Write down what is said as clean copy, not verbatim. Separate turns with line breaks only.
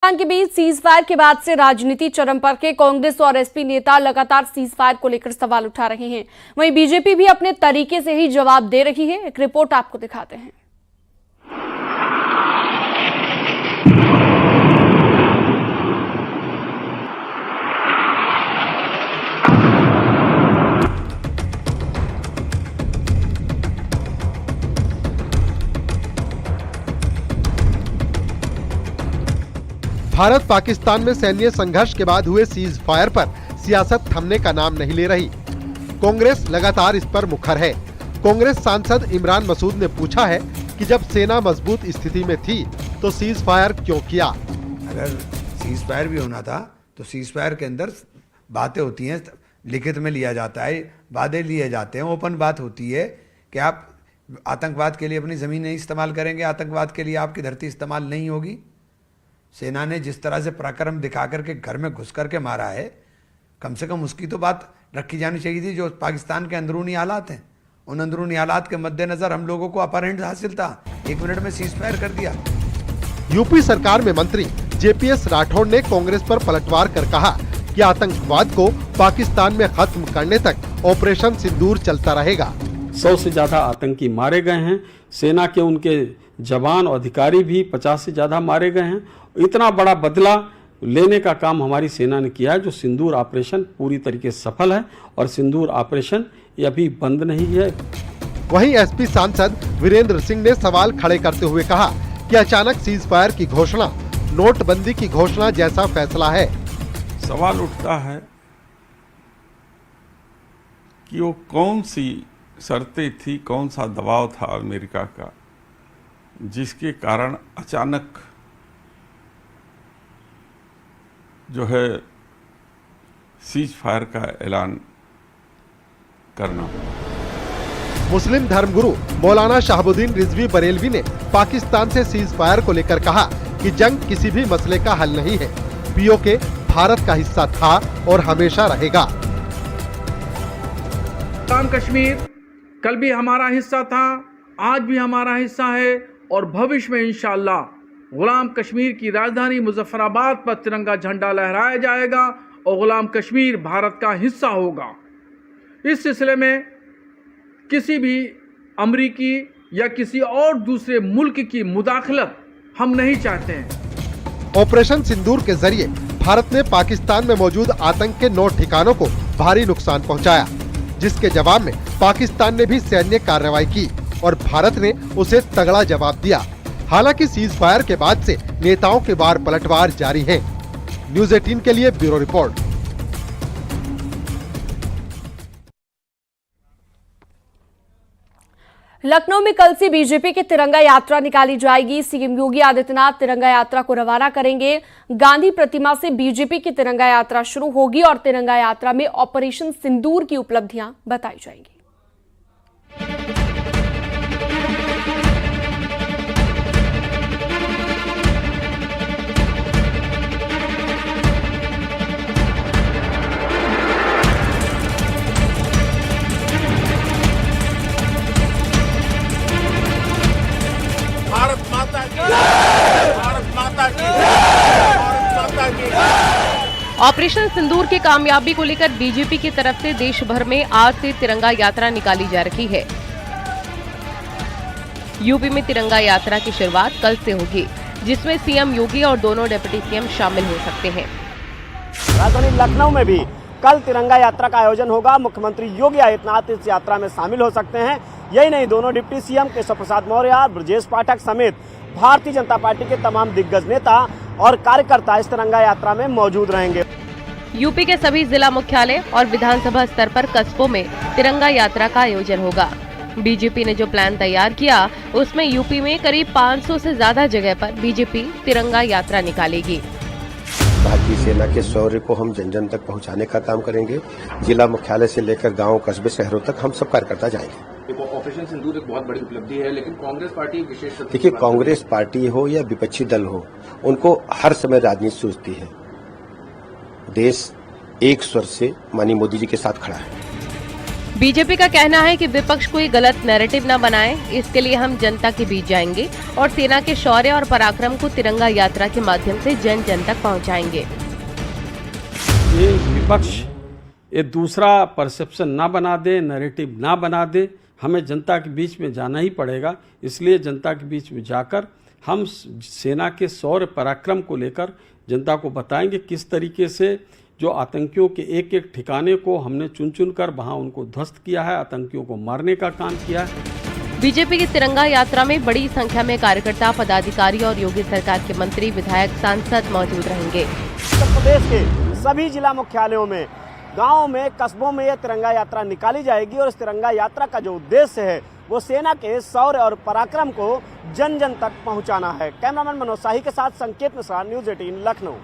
के बीच cease fire के बाद से राजनीति चरम पर के कांग्रेस और एसपी नेता लगातार सीज फायर को लेकर सवाल उठा रहे हैं। वहीं बीजेपी भी अपने तरीके से ही जवाब दे रही है। एक रिपोर्ट आपको दिखाते हैं।
भारत पाकिस्तान में सैन्य संघर्ष के बाद हुए सीज फायर पर सियासत थमने का नाम नहीं ले रही। कांग्रेस लगातार इस पर मुखर है। कांग्रेस सांसद इमरान मसूद ने पूछा है कि जब सेना मजबूत स्थिति में थी तो सीज फायर क्यों किया।
अगर सीज फायर भी होना था तो सीज फायर के अंदर बातें होती हैं, लिखित में लिया जाता है, वादे लिए जाते हैं, ओपन बात होती है कि आप आतंकवाद के लिए अपनी जमीन नहीं इस्तेमाल करेंगे, आतंकवाद के लिए आपकी धरती इस्तेमाल नहीं होगी। सेना ने जिस तरह से पराक्रम दिखा करके घर में घुस करके मारा है, कम से कम उसकी तो बात रखी जानी चाहिए थी। जो पाकिस्तान के अंदरूनी हालात हैं, उन अंदरूनी हालात के मद्देनजर हम लोगों को अपर हैंड हासिल था, 1 मिनट में सीज फायर कर दिया।
यूपी सरकार में मंत्री जेपीएस राठौड़ ने कांग्रेस पर पलटवार कर कहा कि आतंकवाद को पाकिस्तान में खत्म करने तक ऑपरेशन सिंदूर चलता रहेगा।
100 से ज्यादा आतंकी मारे गए हैं। सेना के उनके जवान और अधिकारी भी 50 से ज्यादा मारे गए हैं। इतना बड़ा बदला लेने का काम हमारी सेना ने किया है। जो सिंदूर ऑपरेशन पूरी तरीके से सफल है और सिंदूर ऑपरेशन ये अभी बंद नहीं है।
वहीं एसपी सांसद वीरेंद्र सिंह ने सवाल खड़े करते हुए कहा कि अचानक सीज फायर की घोषणा नोटबंदी की घोषणा जैसा फैसला है।
सवाल उठता है कि वो कौन सी शर्तें थी, कौन सा दबाव था अमेरिका का, जिसके कारण अचानक जो है सीज फायर का ऐलान करना।
मुस्लिम धर्मगुरु मौलाना शहाबुद्दीन रिजवी बरेलवी ने पाकिस्तान से सीज फायर को लेकर कहा कि जंग किसी भी मसले का हल नहीं है। पीओके भारत का हिस्सा था और हमेशा रहेगा।
कश्मीर कल भी हमारा हिस्सा था, आज भी हमारा हिस्सा है और भविष्य में इंशाअल्लाह गुलाम कश्मीर की राजधानी मुजफ्फराबाद पर तिरंगा झंडा लहराया जाएगा और गुलाम कश्मीर भारत का हिस्सा होगा। इस सिलसिले में किसी भी अमरीकी या किसी और दूसरे मुल्क की मुदाखलत हम नहीं चाहते हैं।
ऑपरेशन सिंदूर के जरिए भारत ने पाकिस्तान में मौजूद आतंक के 9 ठिकानों को भारी नुकसान पहुंचाया, जिसके जवाब में पाकिस्तान ने भी सैन्य कार्रवाई की और भारत ने उसे तगड़ा जवाब दिया। हालांकि सीज फायर के बाद से नेताओं के बार पलटवार जारी है। न्यूज़ 18 के लिए ब्यूरो रिपोर्ट।
लखनऊ में कल से बीजेपी की तिरंगा यात्रा निकाली जाएगी। सीएम योगी आदित्यनाथ तिरंगा यात्रा को रवाना करेंगे। गांधी प्रतिमा से बीजेपी की तिरंगा यात्रा शुरू होगी और तिरंगा यात्रा में ऑपरेशन सिंदूर की उपलब्धियां बताई जाएंगी।
ऑपरेशन सिंदूर की कामयाबी को लेकर बीजेपी की तरफ से देश भर में आज से तिरंगा यात्रा निकाली जा रही है। यूपी में तिरंगा यात्रा की शुरुआत कल से होगी, जिसमें सीएम योगी और दोनों डिप्टी सीएम शामिल हो सकते हैं।
राजधानी लखनऊ में भी कल तिरंगा यात्रा का आयोजन होगा। मुख्यमंत्री योगी आदित्यनाथ इस यात्रा में शामिल हो सकते हैं। यही नहीं, दोनों डिप्टी सीएम केशव प्रसाद मौर्य, ब्रजेश पाठक समेत भारतीय जनता पार्टी के तमाम दिग्गज नेता और कार्यकर्ता इस तिरंगा यात्रा में मौजूद रहेंगे।
यूपी के सभी जिला मुख्यालय और विधानसभा स्तर पर कस्बों में तिरंगा यात्रा का आयोजन होगा। बीजेपी ने जो प्लान तैयार किया, उसमें यूपी में करीब 500 से ज्यादा जगह पर बीजेपी तिरंगा यात्रा निकालेगी।
भारतीय सेना के शौर्य को हम जन जन तक पहुंचाने का काम करेंगे। जिला मुख्यालय से लेकर गांव, कस्बे, शहरों तक हम सब कार्यकर्ता जाएंगे।
ऑपरेशन सिंदूर एक बहुत बड़ी उपलब्धि है, लेकिन कांग्रेस पार्टी विशेष,
देखिए, कांग्रेस पार्टी हो या विपक्षी दल हो, उनको हर समय राजनीति सूझती है। देश एक स्वर से माननीय मोदी जी के साथ खड़ा है।
बीजेपी का कहना है कि विपक्ष कोई गलत नैरेटिव न बनाए, इसके लिए हम जनता के बीच जाएंगे और सेना के शौर्य और पराक्रम को तिरंगा यात्रा के माध्यम से जन जन तक पहुंचाएंगे।
ये विपक्ष ये दूसरा परसेप्शन ना बना दे, नैरेटिव ना बना दे, हमें जनता के बीच में जाना ही पड़ेगा। इसलिए जनता के बीच में जाकर हम सेना के शौर्य पराक्रम को लेकर जनता को बताएंगे, किस तरीके से जो आतंकियों के एक एक ठिकाने को हमने चुन चुन कर वहां उनको ध्वस्त किया है, आतंकियों को मारने का काम किया है।
बीजेपी की तिरंगा यात्रा में बड़ी संख्या में कार्यकर्ता, पदाधिकारी और योगी सरकार के मंत्री, विधायक, सांसद मौजूद रहेंगे।
उत्तर प्रदेश के सभी जिला मुख्यालयों में, गाँव में, कस्बों में यह तिरंगा यात्रा निकाली जाएगी और इस तिरंगा यात्रा का जो उद्देश्य है वो सेना के शौर्य और पराक्रम को जन जन तक पहुंचाना है। कैमरामैन मनोज शाही के साथ संकेत मिश्रा, न्यूज़ 18 लखनऊ।